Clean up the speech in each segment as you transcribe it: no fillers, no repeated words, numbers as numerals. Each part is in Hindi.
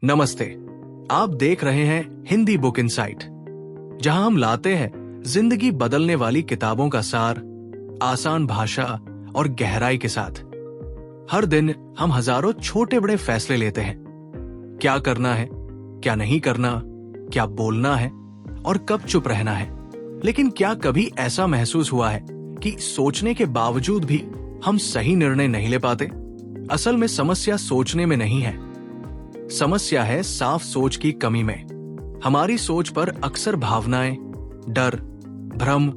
नमस्ते। आप देख रहे हैं हिंदी बुक इनसाइट, जहां हम लाते हैं जिंदगी बदलने वाली किताबों का सार आसान भाषा और गहराई के साथ। हर दिन हम हजारों छोटे बड़े फैसले लेते हैं। क्या करना है, क्या नहीं करना, क्या बोलना है और कब चुप रहना है। लेकिन क्या कभी ऐसा महसूस हुआ है कि सोचने के बावजूद भी हम सही निर्णय नहीं ले पाते? असल में समस्या सोचने में नहीं है, समस्या है साफ सोच की कमी में। हमारी सोच पर अक्सर भावनाएं, डर, भ्रम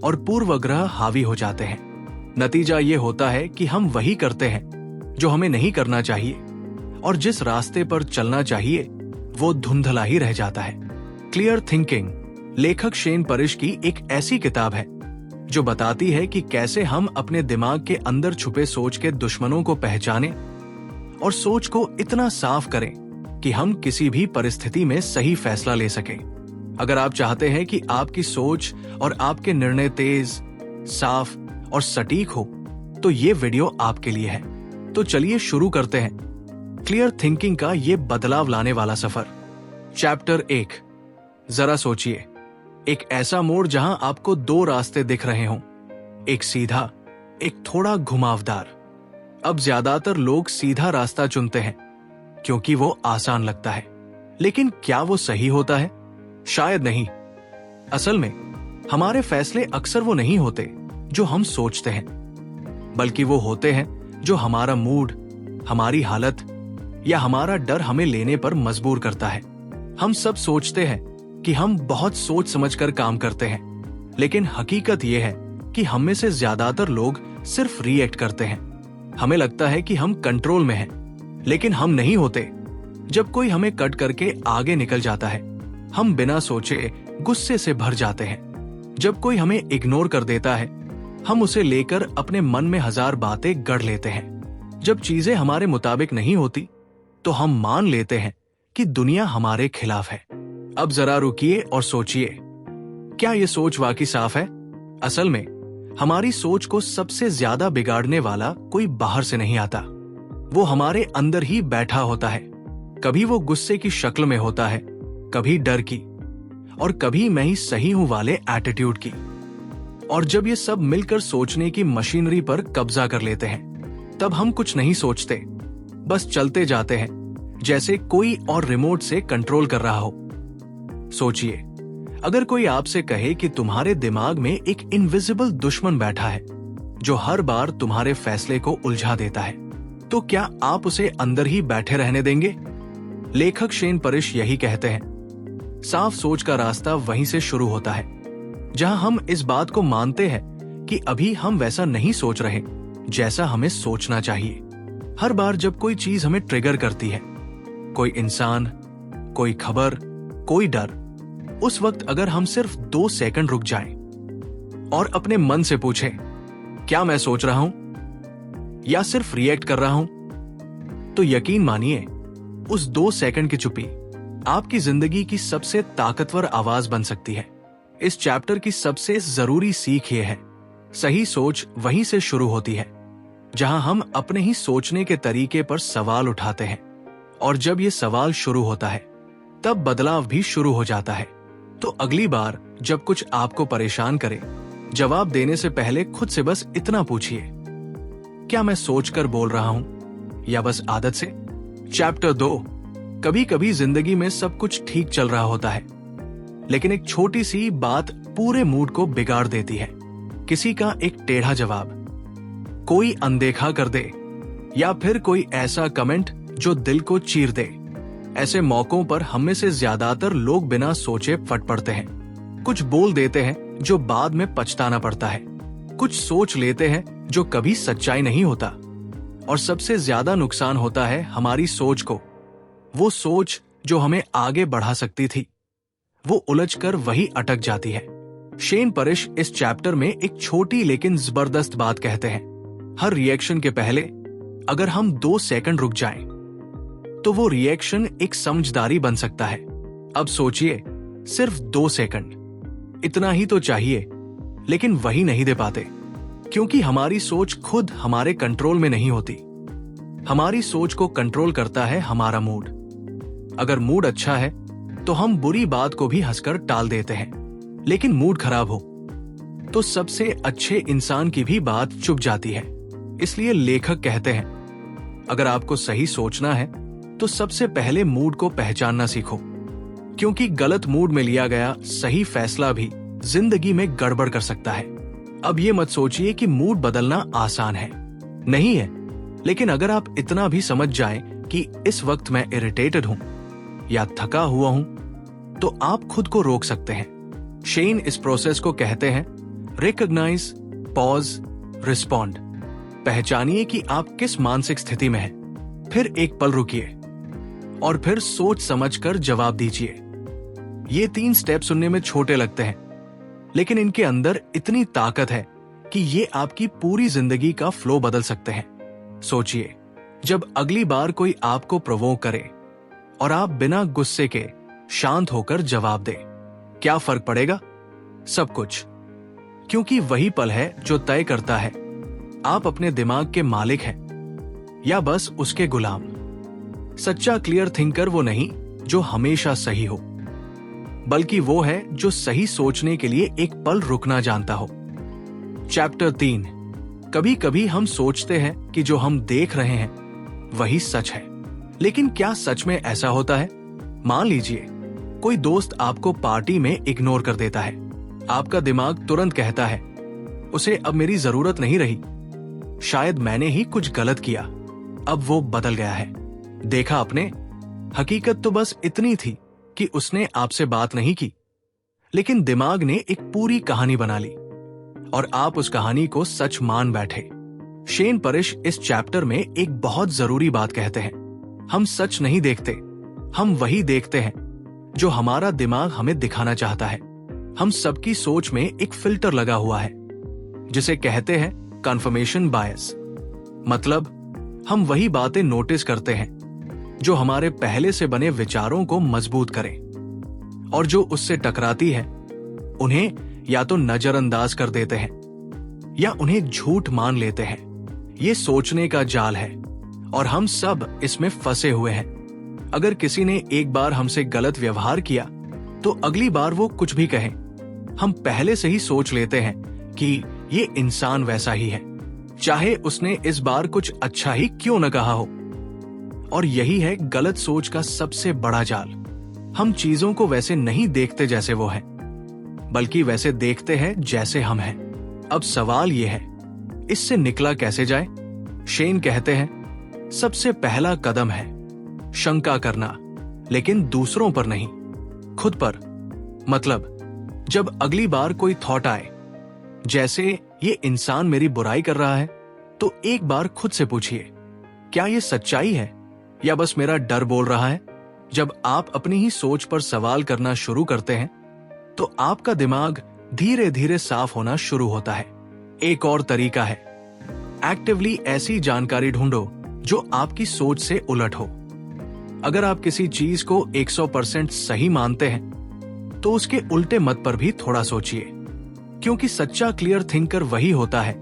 और पूर्वाग्रह हावी हो जाते हैं। नतीजा ये होता है कि हम वही करते हैं जो हमें नहीं करना चाहिए, और जिस रास्ते पर चलना चाहिए वो धुंधला ही रह जाता है। क्लियर थिंकिंग लेखक शेन परिश की एक ऐसी किताब है जो बताती है कि कैसे हम अपने दिमाग के अंदर छुपे सोच के दुश्मनों को पहचानें और सोच को इतना साफ करें कि हम किसी भी परिस्थिति में सही फैसला ले सकें। अगर आप चाहते हैं कि आपकी सोच और आपके निर्णय तेज, साफ और सटीक हो, तो ये वीडियो आपके लिए है। तो चलिए शुरू करते हैं क्लियर थिंकिंग का ये बदलाव लाने वाला सफर। चैप्टर 1। जरा सोचिए, एक ऐसा मोड़ जहां आपको दो रास्ते दिख रहे हों, एक सीधा, एक थोड़ा घुमावदार। अब ज्यादातर लोग सीधा रास्ता चुनते हैं क्योंकि वो आसान लगता है, लेकिन क्या वो सही होता है? शायद नहीं। असल में हमारे फैसले अक्सर वो नहीं होते जो हम सोचते हैं, बल्कि वो होते हैं जो हमारा मूड, हमारी हालत या हमारा डर हमें लेने पर मजबूर करता है। हम सब सोचते हैं कि हम बहुत सोच समझकर काम करते हैं, लेकिन हकीकत यह है कि हम में से ज्यादातर लोग सिर्फ रिएक्ट करते हैं। हमें लगता है कि हम कंट्रोल में हैं, लेकिन हम नहीं होते। जब कोई हमें कट करके आगे निकल जाता है, हम बिना सोचे गुस्से से भर जाते हैं। जब कोई हमें इग्नोर कर देता है, हम उसे लेकर अपने मन में हजार बातें गढ़ लेते हैं। जब चीजें हमारे मुताबिक नहीं होती, तो हम मान लेते हैं कि दुनिया हमारे खिलाफ है। अब जरा रुकिए और सोचिए, क्या ये सोच वाकई साफ है? असल में हमारी सोच को सबसे ज्यादा बिगाड़ने वाला कोई बाहर से नहीं आता, वो हमारे अंदर ही बैठा होता है। कभी वो गुस्से की शक्ल में होता है, कभी डर की, और कभी मैं ही सही हूं वाले एटीट्यूड की। और जब ये सब मिलकर सोचने की मशीनरी पर कब्जा कर लेते हैं, तब हम कुछ नहीं सोचते, बस चलते जाते हैं जैसे कोई और रिमोट से कंट्रोल कर रहा हो। सोचिए, अगर कोई आपसे कहे कि तुम्हारे दिमाग में एक इनविजिबल दुश्मन बैठा है जो हर बार तुम्हारे फैसले को उलझा देता है, तो क्या आप उसे अंदर ही बैठे रहने देंगे? लेखक शेन परिश यही कहते हैं, साफ सोच का रास्ता वहीं से शुरू होता है, जहां हम इस बात को मानते हैं कि अभी हम वैसा नहीं सोच रहे जैसा हमें सोचना चाहिए। हर बार जब कोई चीज हमें ट्रिगर करती है, कोई इंसान, कोई खबर, कोई डर, उस वक्त अगर हम सिर्फ 2 सेकंड रुक जाएं और अपने मन से पूछें, क्या मैं सोच रहा हूं या सिर्फ रिएक्ट कर रहा हूं, तो यकीन मानिए उस 2 सेकंड की चुप्पी आपकी जिंदगी की सबसे ताकतवर आवाज बन सकती है। इस चैप्टर की सबसे जरूरी सीख ये है, सही सोच वहीं से शुरू होती है जहां हम अपने ही सोचने के तरीके पर सवाल उठाते हैं, और जब ये सवाल शुरू होता है, तब बदलाव भी शुरू हो जाता है। तो अगली बार जब कुछ आपको परेशान करे, जवाब देने से पहले खुद से बस इतना पूछिए, क्या मैं सोचकर बोल रहा हूं या बस आदत से? चैप्टर 2। कभी कभी जिंदगी में सब कुछ ठीक चल रहा होता है, लेकिन एक छोटी सी बात पूरे मूड को बिगाड़ देती है। किसी का एक टेढ़ा जवाब, कोई अनदेखा कर दे, या फिर कोई ऐसा कमेंट जो दिल को चीर दे। ऐसे मौकों पर हम में से ज्यादातर लोग बिना सोचे फट पड़ते हैं। कुछ बोल देते हैं जो बाद में पछताना पड़ता है, कुछ सोच लेते हैं जो कभी सच्चाई नहीं होता, और सबसे ज्यादा नुकसान होता है हमारी सोच को। वो सोच जो हमें आगे बढ़ा सकती थी, वो उलझकर वही अटक जाती है। शेन परिश इस चैप्टर में एक छोटी लेकिन जबरदस्त बात कहते हैं, हर रिएक्शन के पहले अगर हम 2 सेकंड रुक जाएं, तो वो रिएक्शन एक समझदारी बन सकता है। अब सोचिए, सिर्फ 2 सेकंड, इतना ही तो चाहिए, लेकिन वही नहीं दे पाते, क्योंकि हमारी सोच खुद हमारे कंट्रोल में नहीं होती। हमारी सोच को कंट्रोल करता है हमारा मूड, अगर मूड अच्छा है तो हम बुरी बात को भी हंसकर टाल देते हैं, लेकिन मूड खराब हो तो सबसे अच्छे इंसान की भी बात चुप जाती है। इसलिए लेखक कहते हैं, अगर आपको सही सोचना है तो सबसे पहले मूड को पहचानना सीखो, क्योंकि गलत मूड में लिया गया सही फैसला भी जिंदगी में गड़बड़ कर सकता है। अब ये मत सोचिए कि मूड बदलना आसान है, नहीं है, लेकिन अगर आप इतना भी समझ जाएं कि इस वक्त मैं इरिटेटेड हूं या थका हुआ हूं, तो आप खुद को रोक सकते हैं। शेन इस प्रोसेस को कहते हैं रिकॉग्नाइज, पॉज, रिस्पॉन्ड। पहचानिए कि आप किस मानसिक स्थिति में हैं, फिर एक पल रुकिए और फिर सोच समझकर जवाब दीजिए। ये 3 स्टेप सुनने में छोटे लगते हैं, लेकिन इनके अंदर इतनी ताकत है कि ये आपकी पूरी जिंदगी का फ्लो बदल सकते हैं। सोचिए, जब अगली बार कोई आपको प्रोवोक करे और आप बिना गुस्से के शांत होकर जवाब दें, क्या फर्क पड़ेगा? सब कुछ, क्योंकि वही पल है जो तय करता है आप अपने दिमाग के मालिक हैं या बस उसके गुलाम। सच्चा क्लियर थिंकर वो नहीं जो हमेशा सही हो, बल्कि वो है जो सही सोचने के लिए एक पल रुकना जानता हो। चैप्टर 3। कभी कभी हम सोचते हैं कि जो हम देख रहे हैं वही सच है, लेकिन क्या सच में ऐसा होता है? मान लीजिए कोई दोस्त आपको पार्टी में इग्नोर कर देता है। आपका दिमाग तुरंत कहता है, उसे अब मेरी जरूरत नहीं रही, शायद मैंने ही कुछ गलत किया, अब वो बदल गया है। देखा आपने, हकीकत तो बस इतनी थी कि उसने आपसे बात नहीं की, लेकिन दिमाग ने एक पूरी कहानी बना ली और आप उस कहानी को सच मान बैठे। शेन परिश इस चैप्टर में एक बहुत जरूरी बात कहते हैं, हम सच नहीं देखते, हम वही देखते हैं जो हमारा दिमाग हमें दिखाना चाहता है। हम सबकी सोच में एक फिल्टर लगा हुआ है जिसे कहते हैं कन्फर्मेशन बायस। मतलब हम वही बातें नोटिस करते हैं जो हमारे पहले से बने विचारों को मजबूत करें, और जो उससे टकराती है उन्हें या तो नजरअंदाज कर देते हैं या उन्हें झूठ मान लेते हैं। ये सोचने का जाल है और हम सब इसमें फंसे हुए हैं। अगर किसी ने एक बार हमसे गलत व्यवहार किया तो अगली बार वो कुछ भी कहे, हम पहले से ही सोच लेते हैं कि ये इंसान वैसा ही है, चाहे उसने इस बार कुछ अच्छा ही क्यों न कहा हो। और यही है गलत सोच का सबसे बड़ा जाल। हम चीजों को वैसे नहीं देखते जैसे वो हैं, बल्कि वैसे देखते हैं जैसे हम हैं। अब सवाल ये है, इससे निकला कैसे जाए? शेन कहते हैं, सबसे पहला कदम है शंका करना, लेकिन दूसरों पर नहीं, खुद पर। मतलब जब अगली बार कोई थॉट आए, जैसे ये इंसान मेरी बुराई कर रहा है, तो एक बार खुद से पूछिए, क्या ये सच्चाई है या बस मेरा डर बोल रहा है? जब आप अपनी ही सोच पर सवाल करना शुरू करते हैं तो आपका दिमाग धीरे धीरे साफ होना शुरू होता है। एक और तरीका है, एक्टिवली ऐसी जानकारी ढूंढो जो आपकी सोच से उलट हो। अगर आप किसी चीज को 100% सही मानते हैं तो उसके उल्टे मत पर भी थोड़ा सोचिए, क्योंकि सच्चा क्लियर थिंकर वही होता है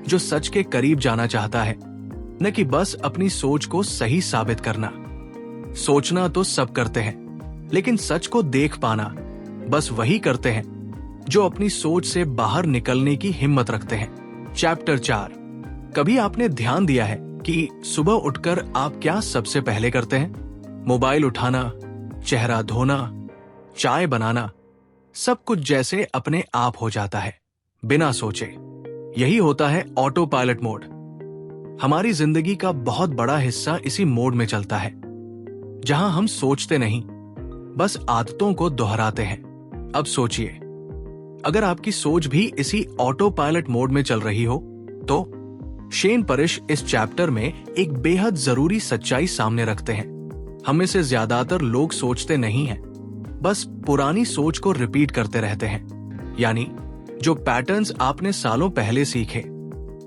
जो सच के करीब जाना चाहता है, न कि बस अपनी सोच को सही साबित करना। सोचना तो सब करते हैं, लेकिन सच को देख पाना बस वही करते हैं जो अपनी सोच से बाहर निकलने की हिम्मत रखते हैं। चैप्टर 4। कभी आपने ध्यान दिया है कि सुबह उठकर आप क्या सबसे पहले करते हैं? मोबाइल उठाना, चेहरा धोना, चाय बनाना, सब कुछ जैसे अपने आप हो जाता है, बिना सोचे। यही होता है ऑटो पायलट मोड। हमारी जिंदगी का बहुत बड़ा हिस्सा इसी मोड में चलता है, जहां हम सोचते नहीं, बस आदतों को दोहराते हैं। अब सोचिए, अगर आपकी सोच भी इसी ऑटो पायलट मोड में चल रही हो तो शेन परिश इस चैप्टर में एक बेहद जरूरी सच्चाई सामने रखते हैं। हम में से ज्यादातर लोग सोचते नहीं हैं, बस पुरानी सोच को रिपीट करते रहते हैं। यानी जो पैटर्न्स आपने सालों पहले सीखे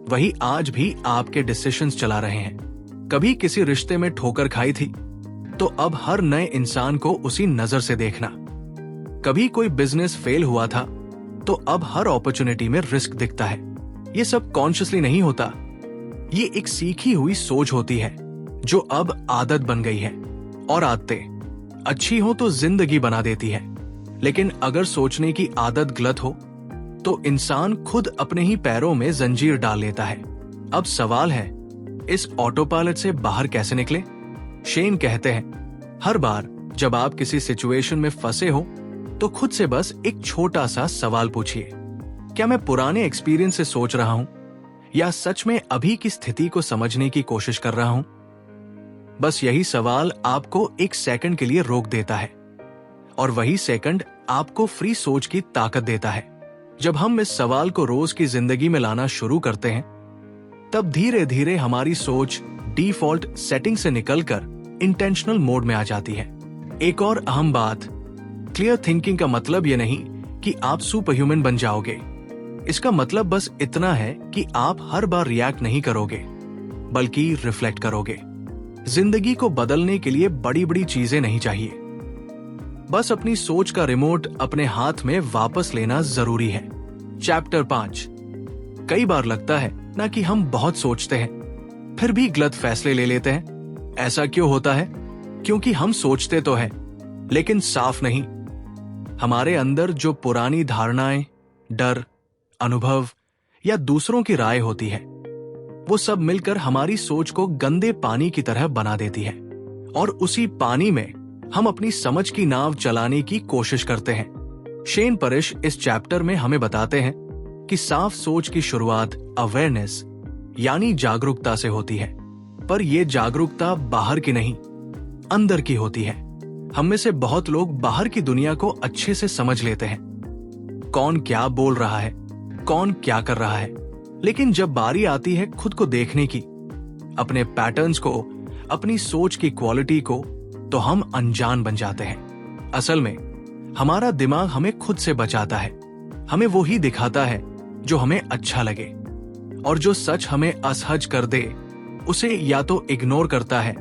वही आज भी आपके डिसीजंस चला रहे हैं। कभी किसी रिश्ते में ठोकर खाई थी तो अब हर नए इंसान को उसी नजर से देखना। कभी कोई बिजनेस फेल हुआ था तो अब हर अपॉर्चुनिटी में रिस्क दिखता है। ये सब कॉन्शियसली नहीं होता, ये एक सीखी हुई सोच होती है जो अब आदत बन गई है। और आदतें अच्छी हो तो जिंदगी बना देती है, लेकिन अगर सोचने की आदत गलत हो तो इंसान खुद अपने ही पैरों में जंजीर डाल लेता है। अब सवाल है, इस ऑटो पायलट से बाहर कैसे निकले? शेन कहते हैं, हर बार जब आप किसी सिचुएशन में फंसे हो तो खुद से बस एक छोटा सा सवाल पूछिए, क्या मैं पुराने एक्सपीरियंस से सोच रहा हूं या सच में अभी की स्थिति को समझने की कोशिश कर रहा हूं? बस यही सवाल आपको एक सेकंड के लिए रोक देता है, और वही सेकंड आपको फ्री सोच की ताकत देता है। जब हम इस सवाल को रोज की जिंदगी में लाना शुरू करते हैं, तब धीरे धीरे हमारी सोच डिफॉल्ट सेटिंग से निकलकर इंटेंशनल मोड में आ जाती है। एक और अहम बात, क्लियर थिंकिंग का मतलब यह नहीं कि आप सुपर ह्यूमन बन जाओगे। इसका मतलब बस इतना है कि आप हर बार रिएक्ट नहीं करोगे, बल्कि रिफ्लेक्ट करोगे। जिंदगी को बदलने के लिए बड़ी बड़ी चीजें नहीं चाहिए, बस अपनी सोच का रिमोट अपने हाथ में वापस लेना जरूरी है। चैप्टर 5। कई बार लगता है ना कि हम बहुत सोचते हैं फिर भी गलत फैसले ले लेते हैं। ऐसा क्यों होता है? क्योंकि हम सोचते तो हैं लेकिन साफ नहीं। हमारे अंदर जो पुरानी धारणाएं, डर, अनुभव या दूसरों की राय होती है, वो सब मिलकर हमारी सोच को गंदे पानी की तरह बना देती है, और उसी पानी में हम अपनी समझ की नाव चलाने की कोशिश करते हैं। शेन परिश इस चैप्टर में हमें बताते हैं कि साफ सोच की शुरुआत अवेयरनेस यानी जागरूकता से होती है, पर यह जागरूकता बाहर की नहीं, अंदर की होती है। हम में से बहुत लोग बाहर की दुनिया को अच्छे से समझ लेते हैं, कौन क्या बोल रहा है, कौन क्या कर रहा है, लेकिन जब बारी आती है खुद को देखने की, अपने पैटर्न्स को, अपनी सोच की क्वालिटी को, तो हम अनजान बन जाते हैं। असल में हमारा दिमाग हमें खुद से बचाता है, हमें वो ही दिखाता है जो हमें अच्छा लगे, और जो सच हमें असहज कर दे उसे या तो इग्नोर करता है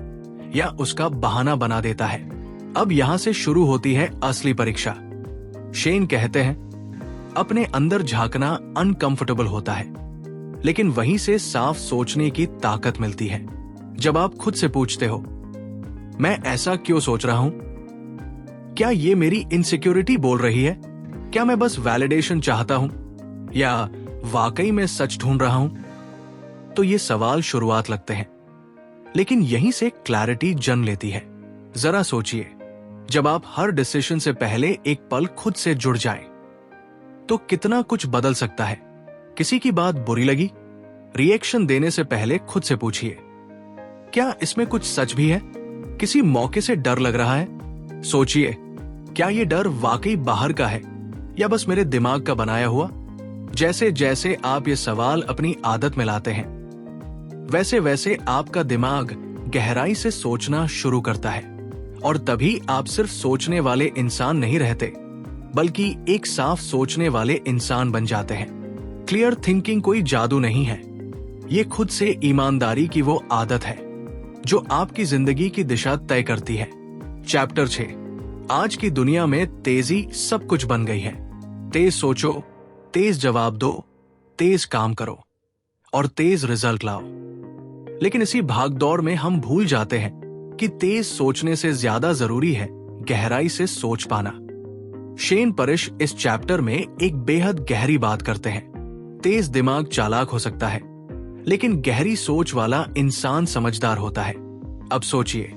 या उसका बहाना बना देता है। अब यहां से शुरू होती है असली परीक्षा। शेन कहते हैं, अपने अंदर झांकना अनकंफर्टेबल होता है, लेकिन वहीं से साफ सोचने की ताकत मिलती है। जब आप खुद से पूछते हो, मैं ऐसा क्यों सोच रहा हूं? क्या ये मेरी इनसिक्योरिटी बोल रही है? क्या मैं बस वैलिडेशन चाहता हूं या वाकई में सच ढूंढ रहा हूं? तो ये सवाल शुरुआत लगते हैं, लेकिन यहीं से क्लैरिटी जन्म लेती है। जरा सोचिए, जब आप हर डिसीजन से पहले एक पल खुद से जुड़ जाएं, तो कितना कुछ बदल सकता है। किसी की बात बुरी लगी, रिएक्शन देने से पहले खुद से पूछिए, क्या इसमें कुछ सच भी है? किसी मौके से डर लग रहा है, सोचिए, क्या ये डर वाकई बाहर का है या बस मेरे दिमाग का बनाया हुआ? जैसे जैसे आप ये सवाल अपनी आदत में लाते हैं, वैसे वैसे आपका दिमाग गहराई से सोचना शुरू करता है, और तभी आप सिर्फ सोचने वाले इंसान नहीं रहते, बल्कि एक साफ सोचने वाले इंसान बन जाते हैं। क्लियर थिंकिंग कोई जादू नहीं है, ये खुद से ईमानदारी की वो आदत है जो आपकी जिंदगी की दिशा तय करती है। चैप्टर 6। आज की दुनिया में तेजी सब कुछ बन गई है। तेज सोचो, तेज जवाब दो, तेज काम करो और तेज रिजल्ट लाओ। लेकिन इसी भागदौड़ में हम भूल जाते हैं कि तेज सोचने से ज्यादा जरूरी है गहराई से सोच पाना। शेन परिश इस चैप्टर में एक बेहद गहरी बात करते हैं। तेज दिमाग चालाक हो सकता है, लेकिन गहरी सोच वाला इंसान समझदार होता है। अब सोचिए,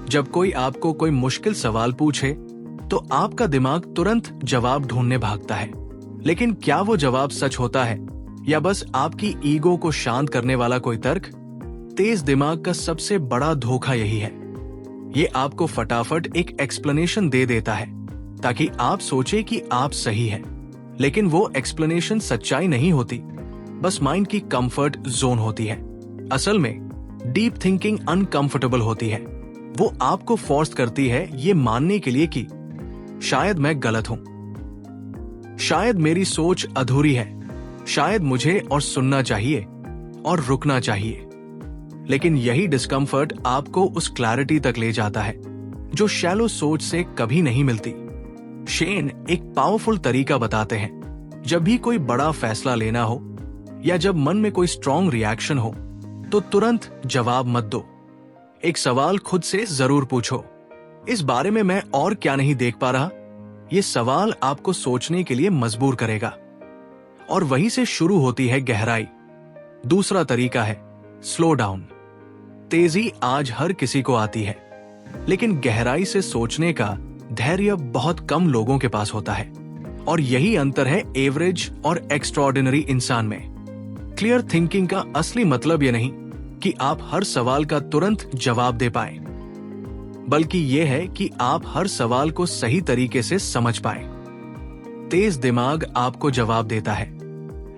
जब कोई आपको कोई मुश्किल सवाल पूछे तो आपका दिमाग तुरंत जवाब ढूंढने भागता है, लेकिन क्या वो जवाब सच होता है या बस आपकी ईगो को शांत करने वाला कोई तर्क? तेज दिमाग का सबसे बड़ा धोखा यही है, ये आपको फटाफट एक एक्सप्लेनेशन दे देता है ताकि आप सोचे कि आप सही हैं, लेकिन वो एक्सप्लेनेशन सच्चाई नहीं होती, बस माइंड की कंफर्ट जोन होती है। असल में डीप थिंकिंग अनकंफर्टेबल होती है, वो आपको फोर्स करती है ये मानने के लिए कि शायद मैं गलत हूं, शायद मेरी सोच अधूरी है, शायद मुझे और सुनना चाहिए और रुकना चाहिए। लेकिन यही डिस्कंफर्ट आपको उस क्लैरिटी तक ले जाता है जो शैलो सोच से कभी नहीं मिलती। शेन एक पावरफुल तरीका बताते हैं, जब भी कोई बड़ा फैसला लेना हो या जब मन में कोई स्ट्रॉन्ग रिएक्शन हो तो तुरंत जवाब मत दो। एक सवाल खुद से जरूर पूछो, इस बारे में मैं और क्या नहीं देख पा रहा? ये सवाल आपको सोचने के लिए मजबूर करेगा। और वहीं से शुरू होती है गहराई। दूसरा तरीका है स्लो डाउन। तेजी आज हर किसी को आती है, लेकिन गहराई से सोचने का धैर्य बहुत कम लोगों के पास होता है। और यही अंतर है एवरेज और एक्स्ट्राऑर्डिनरी इंसान में। क्लियर थिंकिंग का असली मतलब यह नहीं कि आप हर सवाल का तुरंत जवाब दे पाएं, बल्कि यह है कि आप हर सवाल को सही तरीके से समझ पाएं। तेज दिमाग आपको जवाब देता है,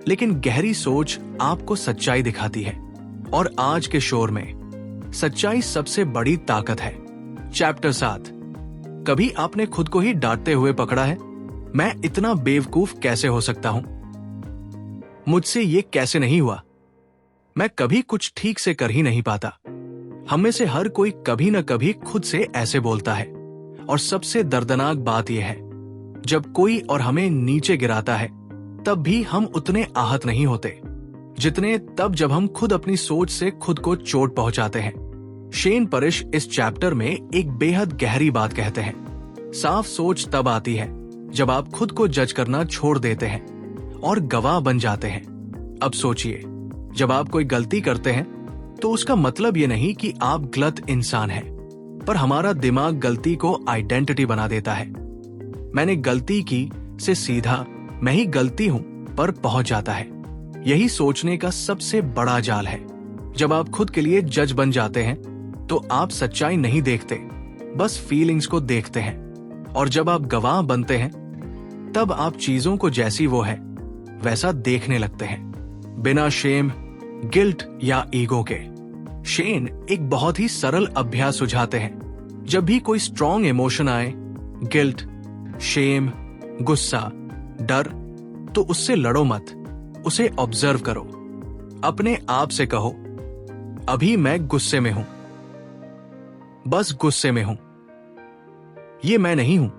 लेकिन गहरी सोच आपको सच्चाई दिखाती है। और आज के शोर में सच्चाई सबसे बड़ी ताकत है। चैप्टर 7। कभी आपने खुद को ही डांटते हुए पकड़ा है? मैं इतना बेवकूफ कैसे हो सकता हूं? मुझसे ये कैसे नहीं हुआ? मैं कभी कुछ ठीक से कर ही नहीं पाता। हम में से हर कोई कभी न कभी खुद से ऐसे बोलता है। और सबसे दर्दनाक बात यह है, जब कोई और हमें नीचे गिराता है, तब भी हम उतने आहत नहीं होते जितने तब जब हम खुद अपनी सोच से खुद को चोट पहुंचाते हैं। शेन परिश इस चैप्टर में एक बेहद गहरी बात कहते हैं। साफ सोच तब आती है जब आप खुद को जज करना छोड़ देते हैं और गवाह बन जाते हैं। अब सोचिए, जब आप कोई गलती करते हैं तो उसका मतलब ये नहीं कि आप गलत इंसान हैं, पर हमारा दिमाग गलती को आइडेंटिटी बना देता है। मैंने गलती की से सीधा मैं ही गलती हूं पर पहुंच जाता है। यही सोचने का सबसे बड़ा जाल है। जब आप खुद के लिए जज बन जाते हैं तो आप सच्चाई नहीं देखते, बस फीलिंग्स को देखते हैं। और जब आप गवाह बनते हैं तब आप चीजों को जैसी वो है वैसा देखने लगते हैं, बिना शेम, गिल्ट या ईगो के। शेन एक बहुत ही सरल अभ्यास सुझाते हैं। जब भी कोई स्ट्रॉन्ग इमोशन आए, गिल्ट, शेम, गुस्सा, डर, तो उससे लड़ो मत, उसे ऑब्जर्व करो। अपने आप से कहो, अभी मैं गुस्से में हूं, बस गुस्से में हूं। ये मैं नहीं हूं,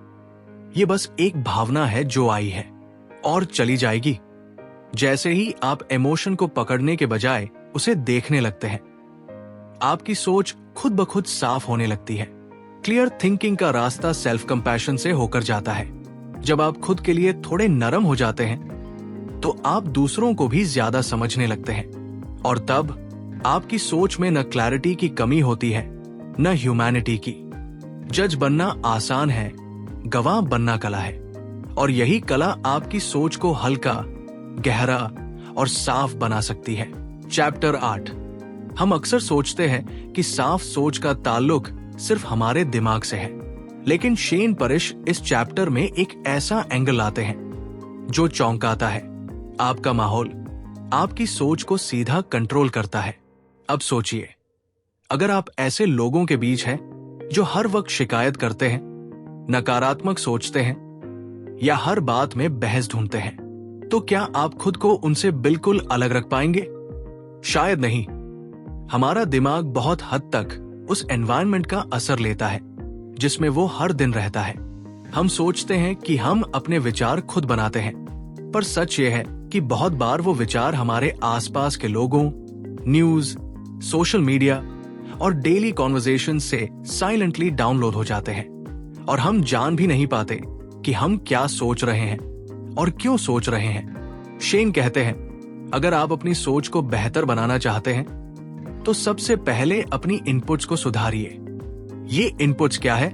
ये बस एक भावना है जो आई है और चली जाएगी। जैसे ही आप इमोशन को पकड़ने के बजाय उसे देखने लगते हैं, आपकी सोच खुद ब खुद साफ होने लगती है। क्लियर थिंकिंग का रास्ता सेल्फ कंपैशन से होकर जाता है। जब आप खुद के लिए थोड़े नरम हो जाते हैं तो आप दूसरों को भी ज्यादा समझने लगते हैं। और तब आपकी सोच में न क्लैरिटी की कमी होती है, न ह्यूमैनिटी की। जज बनना आसान है, गवाह बनना कला है। और यही कला आपकी सोच को हल्का, गहरा और साफ बना सकती है। चैप्टर 8। हम अक्सर सोचते हैं कि साफ सोच का ताल्लुक सिर्फ हमारे दिमाग से है, लेकिन शेन परिश इस चैप्टर में एक ऐसा एंगल लाते हैं जो चौंकाता है। आपका माहौल आपकी सोच को सीधा कंट्रोल करता है। अब सोचिए, अगर आप ऐसे लोगों के बीच हैं जो हर वक्त शिकायत करते हैं, नकारात्मक सोचते हैं या हर बात में बहस ढूंढते हैं, तो क्या आप खुद को उनसे बिल्कुल अलग रख पाएंगे? शायद नहीं। हमारा दिमाग बहुत हद तक उस एनवायरनमेंट का असर लेता है जिसमें वो हर दिन रहता है। हम सोचते हैं कि हम अपने विचार खुद बनाते हैं, पर सच ये है कि बहुत बार वो विचार हमारे आसपास के लोगों, न्यूज, सोशल मीडिया और डेली कॉन्वर्सेशन से साइलेंटली डाउनलोड हो जाते हैं और हम जान भी नहीं पाते कि हम क्या सोच रहे हैं और क्यों सोच रहे हैं। शेन कहते हैं, अगर आप अपनी सोच को बेहतर बनाना चाहते हैं तो सबसे पहले अपनी इनपुट्स को सुधारिए। ये इनपुट्स क्या है?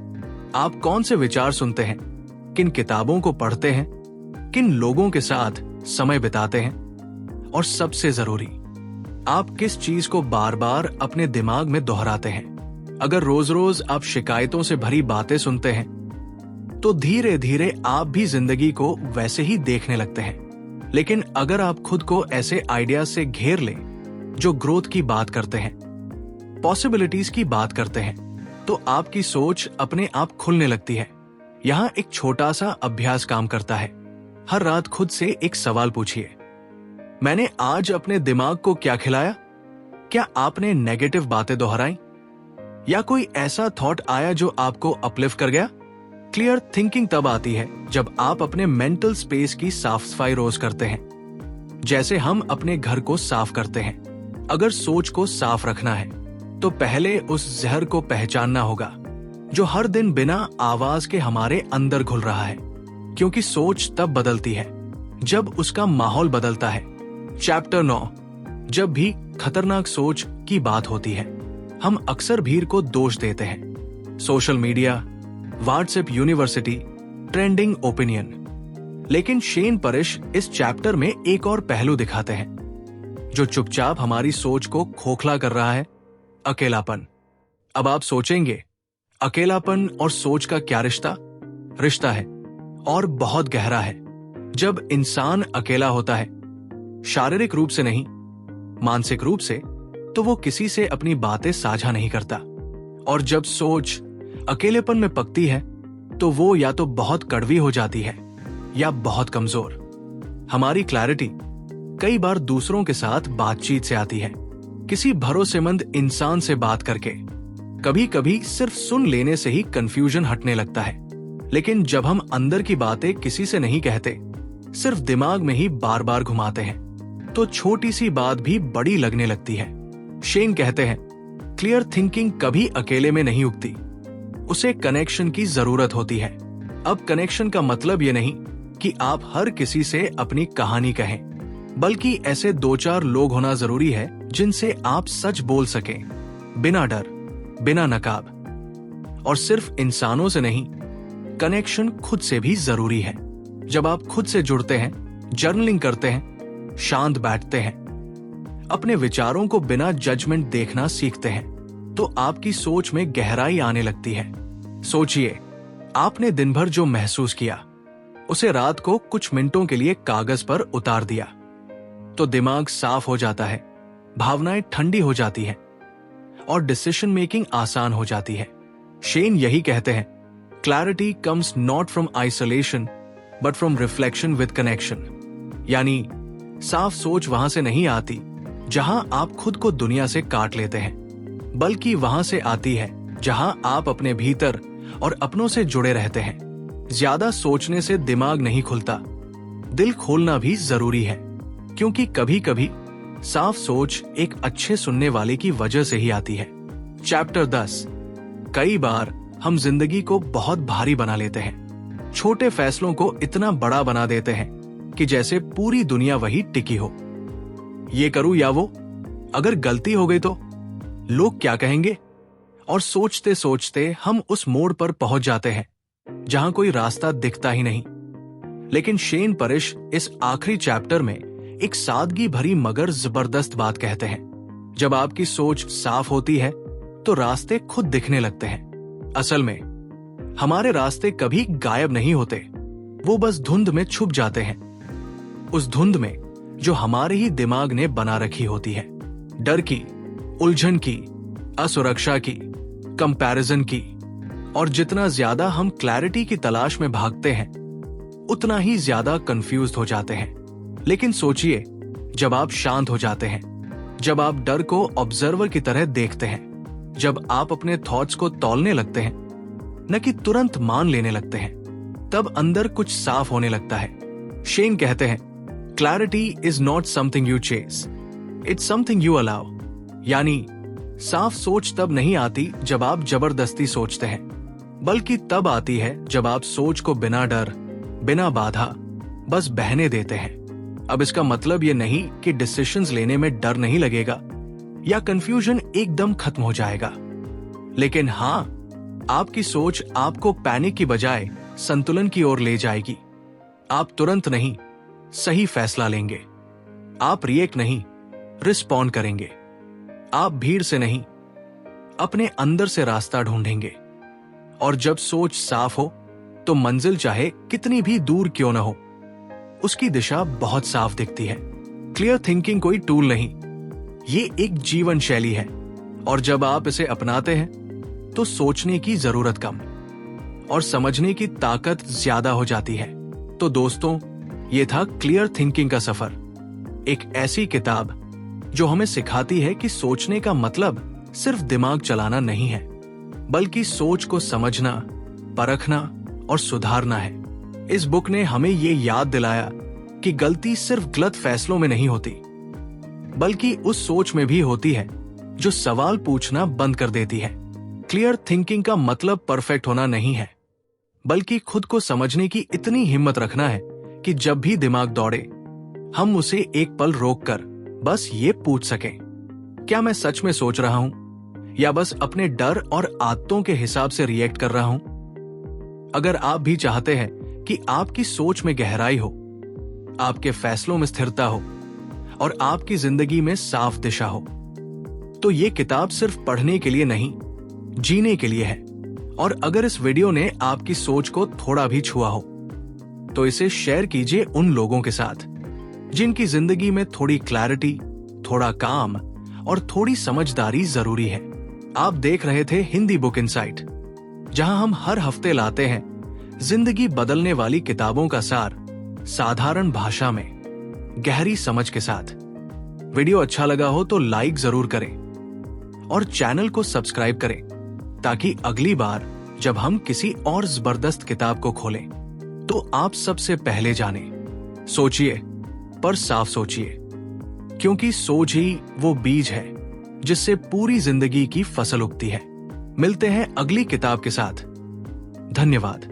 आप कौन से विचार सुनते हैं, किन किताबों को पढ़ते हैं, किन लोगों के साथ समय बिताते हैं, और सबसे जरूरी, आप किस चीज को बार बार अपने दिमाग में दोहराते हैं। अगर रोज रोज आप शिकायतों से भरी बातें सुनते हैं तो धीरे धीरे आप भी जिंदगी को वैसे ही देखने लगते हैं। लेकिन अगर आप खुद को ऐसे आइडिया से घेर लें जो ग्रोथ की बात करते हैं, पॉसिबिलिटीज की बात करते हैं, तो आपकी सोच अपने आप खुलने लगती है। यहाँ एक छोटा सा अभ्यास काम करता है। हर रात खुद से एक सवाल पूछिए, मैंने आज अपने दिमाग को क्या खिलाया? क्या आपने नेगेटिव बातें दोहराई या कोई ऐसा थॉट आया जो आपको अपलिफ्ट कर गया? क्लियर थिंकिंग तब आती है जब आप अपने मेंटल स्पेस की साफ सफाई रोज करते हैं, जैसे हम अपने घर को साफ करते हैं। अगर सोच को साफ रखना है तो पहले उस जहर को पहचानना होगा जो हर दिन बिना आवाज के हमारे अंदर घुल रहा है, क्योंकि सोच तब बदलती है जब उसका माहौल बदलता है। चैप्टर 9, जब भी खतरनाक सोच की बात होती है, हम अक्सर भीड़ को दोष देते हैं। Social media, WhatsApp university, trending opinion. लेकिन शेन परिश इस चैप्टर में एक और पहलू दिखाते हैं जो चुपचाप हमारी सोच को खोखला कर रहा है, अकेलापन। अब आप सोचेंगे, अकेलापन और सोच का क्या रिश्ता? रिश्ता है और बहुत गहरा है। जब इंसान अकेला होता है, शारीरिक रूप से नहीं, मानसिक रूप से, तो वो किसी से अपनी बातें साझा नहीं करता। और जब सोच अकेलेपन में पकती है, तो वो या तो बहुत कड़वी हो जाती है या बहुत कमजोर। हमारी क्लैरिटी कई बार दूसरों के साथ बातचीत से आती है, किसी भरोसेमंद इंसान से बात करके। कभी कभी सिर्फ सुन लेने से ही कंफ्यूजन हटने लगता है। लेकिन जब हम अंदर की बातें किसी से नहीं कहते, सिर्फ दिमाग में ही बार बार घुमाते हैं, तो छोटी सी बात भी बड़ी लगने लगती है। शेन कहते हैं, क्लियर थिंकिंग कभी अकेले में नहीं उगती, उसे कनेक्शन की जरूरत होती है। अब कनेक्शन का मतलब ये नहीं कि आप हर किसी से अपनी कहानी कहें, बल्कि ऐसे 2-4 लोग होना जरूरी है जिनसे आप सच बोल सकें, बिना डर, बिना नकाब। और सिर्फ इंसानों से नहीं, कनेक्शन खुद से भी जरूरी है। जब आप खुद से जुड़ते हैं, जर्नलिंग करते हैं, शांत बैठते हैं, अपने विचारों को बिना जजमेंट देखना सीखते हैं, तो आपकी सोच में गहराई आने लगती है। सोचिए, आपने दिन भर जो महसूस किया, उसे रात को कुछ मिनटों के लिए कागज पर उतार दिया, तो दिमाग साफ हो जाता है, भावनाएं ठंडी हो जाती हैं और डिसीजन मेकिंग आसान हो जाती है। शेन यही कहते हैं, clarity comes not from isolation but from reflection with connection. यानी साफ सोच वहां से नहीं आती जहां आप खुद को दुनिया से काट लेते हैं, बल्कि वहां से आती है जहां आप अपने भीतर और अपनों से जुड़े रहते हैं। ज्यादा सोचने से दिमाग नहीं खुलता, दिल खोलना भी जरूरी है, क्योंकि कभी कभी साफ सोच एक अच्छे सुनने वाले की वजह से ही आती है। चैप्टर 10, कई बार हम जिंदगी को बहुत भारी बना लेते हैं, छोटे फैसलों को इतना बड़ा बना देते हैं कि जैसे पूरी दुनिया वही टिकी हो। ये करूं या वो, अगर गलती हो गई तो लोग क्या कहेंगे? और सोचते सोचते हम उस मोड़ पर पहुंच जाते हैं जहां कोई रास्ता दिखता ही नहीं। लेकिन शेन परिश इस आखिरी चैप्टर में एक सादगी भरी मगर जबरदस्त बात कहते हैं। जब आपकी सोच साफ होती है तो रास्ते खुद दिखने लगते हैं। असल में हमारे रास्ते कभी गायब नहीं होते, वो बस धुंध में छुप जाते हैं। उस धुंध में जो हमारे ही दिमाग ने बना रखी होती है, डर की, उलझन की, असुरक्षा की, कंपैरिजन की। और जितना ज्यादा हम क्लैरिटी की तलाश में भागते हैं, उतना ही ज्यादा कंफ्यूज्ड हो जाते हैं। लेकिन सोचिए, जब आप शांत हो जाते हैं, जब आप डर को ऑब्जर्वर की तरह देखते हैं, जब आप अपने थॉट्स को तौलने लगते हैं, न कि तुरंत मान लेने लगते हैं, तब अंदर कुछ साफ होने लगता है। शेन कहते हैं, clarity is not something you chase, it's something you allow. यानी साफ सोच तब नहीं आती जब आप जबरदस्ती सोचते हैं, बल्कि तब आती है जब आप सोच को बिना डर, बिना बाधा बस बहने देते हैं। अब इसका मतलब ये नहीं कि डिसीजंस लेने में डर नहीं लगेगा या कंफ्यूजन एकदम खत्म हो जाएगा। लेकिन हाँ, आपकी सोच आपको पैनिक की बजाय संतुलन की ओर ले जाएगी। आप तुरंत नहीं, सही फैसला लेंगे। आप रिएक्ट नहीं, रिस्पॉन्ड करेंगे। आप भीड़ से नहीं, अपने अंदर से रास्ता ढूंढेंगे। और जब सोच साफ हो तो मंजिल चाहे कितनी भी दूर क्यों न हो, उसकी दिशा बहुत साफ दिखती है। क्लियर थिंकिंग कोई टूल नहीं, ये एक जीवन शैली है। और जब आप इसे अपनाते हैं तो सोचने की जरूरत कम और समझने की ताकत ज्यादा हो जाती है। तो दोस्तों, ये था क्लियर थिंकिंग का सफर, एक ऐसी किताब जो हमें सिखाती है कि सोचने का मतलब सिर्फ दिमाग चलाना नहीं है, बल्कि सोच को समझना, परखना और सुधारना है। इस बुक ने हमें ये याद दिलाया कि गलती सिर्फ गलत फैसलों में नहीं होती, बल्कि उस सोच में भी होती है जो सवाल पूछना बंद कर देती है। क्लियर थिंकिंग का मतलब परफेक्ट होना नहीं है, बल्कि खुद को समझने की इतनी हिम्मत रखना है कि जब भी दिमाग दौड़े हम उसे एक पल रोककर बस ये पूछ सकें, क्या मैं सच में सोच रहा हूं या बस अपने डर और आदतों के हिसाब से रिएक्ट कर रहा हूं। अगर आप भी चाहते हैं कि आपकी सोच में गहराई हो, आपके फैसलों में स्थिरता हो और आपकी जिंदगी में साफ दिशा हो, तो ये किताब सिर्फ पढ़ने के लिए नहीं, जीने के लिए है। और अगर इस वीडियो ने आपकी सोच को थोड़ा भी छुआ हो तो इसे शेयर कीजिए उन लोगों के साथ जिनकी जिंदगी में थोड़ी क्लैरिटी, थोड़ा काम और थोड़ी समझदारी जरूरी है। आप देख रहे थे हिंदी बुक इनसाइट, जहां हम हर हफ्ते लाते हैं जिंदगी बदलने वाली किताबों का सार साधारण भाषा में, गहरी समझ के साथ। वीडियो अच्छा लगा हो तो लाइक जरूर करें और चैनल को सब्सक्राइब करें, ताकि अगली बार जब हम किसी और जबरदस्त किताब को खोलें तो आप सबसे पहले जाने। सोचिए, पर साफ सोचिए, क्योंकि सोच ही वो बीज है जिससे पूरी जिंदगी की फसल उगती है। मिलते हैं अगली किताब के साथ। धन्यवाद।